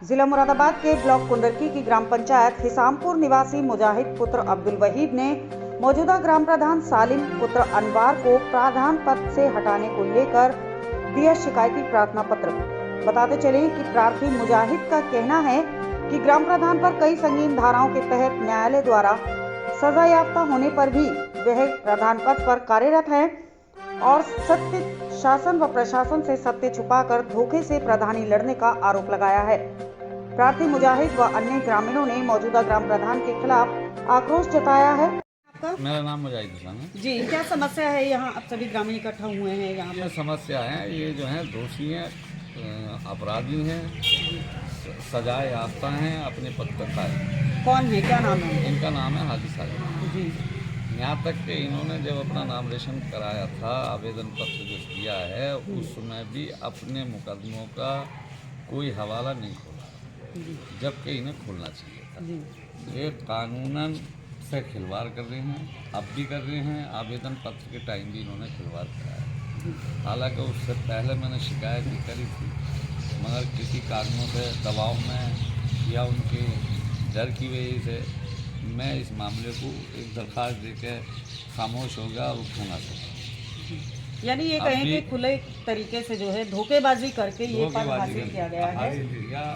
जिला मुरादाबाद के ब्लॉक कुंडरकी की ग्राम पंचायत हिसामपुर निवासी मुजाहिद पुत्र अब्दुल वहीद ने मौजूदा ग्राम प्रधान सालिम पुत्र अनवार को प्रधान पद से हटाने को लेकर दिया शिकायती प्रार्थना पत्र। बताते चले कि प्रार्थी मुजाहिद का कहना है कि ग्राम प्रधान पर कई संगीन धाराओं के तहत न्यायालय द्वारा सजा याफ्ता होने पर भी वह प्रधान पद पर कार्यरत है और सत्य शासन व प्रशासन से सत्य छुपाकर धोखे से प्रधानी लड़ने का आरोप लगाया है। प्रार्थी मुजाहिद व अन्य ग्रामीणों ने मौजूदा ग्राम प्रधान के खिलाफ आक्रोश जताया है। मेरा नाम मुजाहिद हुसैन है जी, क्या समस्या है यहाँ? अब सभी ग्रामीण इकट्ठा हुए हैं यहाँ पर। समस्या है ये जो है दोषी हैं, अपराधी हैं, सजाए याफ्ता हैं, अपने पद पर कायम। कौन है, क्या नाम है? इनका नाम है हाजी साहब जी। यहाँ तक कि इन्होंने जब अपना नामरेशन कराया था, आवेदन पत्र जो किया है, उसमें भी अपने मुकदमों का कोई हवाला नहीं खोला, जबकि इन्हें खोलना चाहिए था। ये कानूनन से खिलवाड़ कर रहे हैं, अब भी कर रहे हैं। आवेदन पत्र के टाइम भी इन्होंने खिलवाड़ कराया। हालांकि उससे पहले मैंने शिकायत भी करी थी, मगर किसी कारणों से दबाव में या उनके डर की वजह से मैं इस मामले को एक दरख्वास्त देकर खामोश हो गया और उठना सका। यानी ये कहें कि खुले तरीके से जो है धोखेबाजी करके ये पद हासिल किया गया है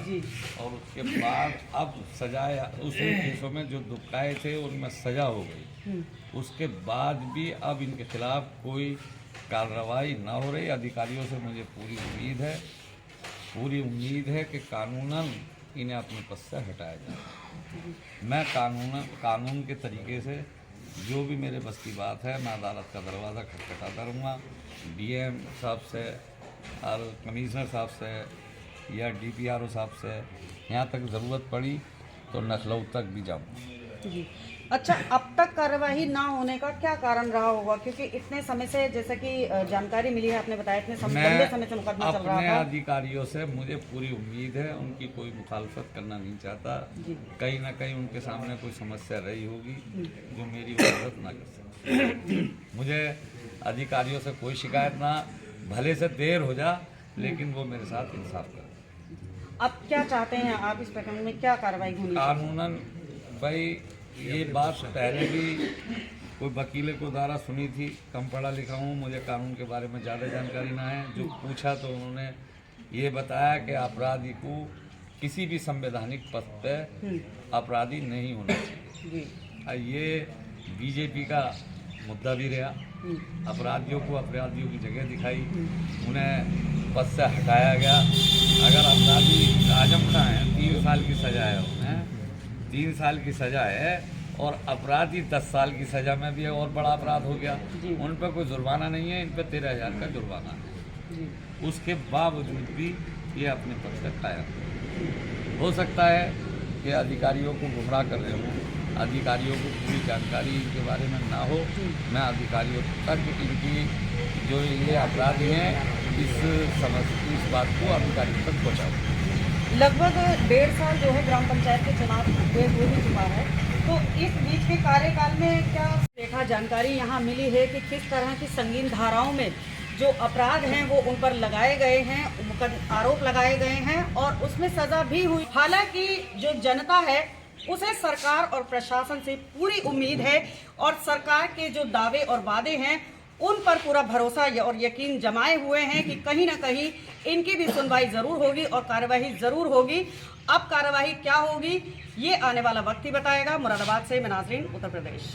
जी। और उसके बाद अब सजाए उस केसों में जो दुखाए थे उनमें सजा हो गई, उसके बाद भी अब इनके खिलाफ कोई कार्रवाई न हो रही। अधिकारियों से मुझे पूरी उम्मीद है कि कानूनन इन्हें अपने पद से हटाया जाए। मैं कानून के तरीके से जो भी मेरे बस की बात है, मैं अदालत का दरवाज़ा खटखटाता रहूँगा। डीएम साहब से और कमिश्नर साहब से या डीपीआरओ साहब से, यहाँ तक ज़रूरत पड़ी तो लखनऊ तक भी जाऊँगा। जी। अच्छा, अब तक कार्यवाही ना होने का क्या कारण रहा होगा? क्योंकि इतने समय से, जैसे कि जानकारी मिली है, आपने बताया इतने लंबे समय से मुकदमा चल रहा था। अपने अधिकारियों से मुझे पूरी उम्मीद है, उनकी कोई मुखालफत करना नहीं चाहता। कहीं ना कहीं उनके सामने कोई समस्या रही होगी जो मेरी मदद ना कर सकती। मुझे अधिकारियों से कोई शिकायत ना, भले से देर हो जा, लेकिन वो मेरे साथ इंसाफ करें। अब क्या चाहते हैं आप? इस प्रकरण में क्या कार्रवाई होनी चाहिए? कानूनन भाई ये बात पहले भी कोई वकील को द्वारा सुनी थी। कम पढ़ा लिखा हूँ, मुझे कानून के बारे में ज़्यादा जानकारी ना है। जो पूछा तो उन्होंने ये बताया कि अपराधी को किसी भी संवैधानिक पद पे अपराधी नहीं होना चाहिए। ये बीजेपी का मुद्दा भी रहा। अपराधियों को अपराधियों की जगह दिखाई, उन्हें पद से हटाया गया। अगर अपराधी आजम खां हैं, 3 साल की सजा है उन्हें, 3 साल की सजा है, और अपराधी 10 साल की सजा में भी और बड़ा अपराध हो गया। उन पर कोई जुर्माना नहीं है, इन पर 13,000 का जुर्माना है। उसके बावजूद भी ये अपने पद से कायम। हो सकता है कि अधिकारियों को गुमराह कर रहे हों, अधिकारियों को पूरी जानकारी इनके बारे में ना हो। मैं अधिकारियों तक इनकी जो ये अपराधी हैं इस बात को अधिकारियों तक पहुँचाऊँ। लगभग 1.5 साल जो है ग्राम पंचायत के चुनाव हुए हो ही चुका है, तो इस बीच के कार्यकाल में क्या देखा, जानकारी यहाँ मिली है कि किस तरह की संगीन धाराओं में जो अपराध हैं वो उन पर लगाए गए हैं, आरोप लगाए गए हैं और उसमें सजा भी हुई। हालांकि जो जनता है उसे सरकार और प्रशासन से पूरी उम्मीद है और सरकार के जो दावे और वादे हैं उन पर पूरा भरोसा और यकीन जमाए हुए हैं कि कहीं ना कहीं इनकी भी सुनवाई जरूर होगी और कार्यवाही जरूर होगी। अब कार्यवाही क्या होगी ये आने वाला वक्त ही बताएगा। मुरादाबाद से मैं नाज़रीन, उत्तर प्रदेश।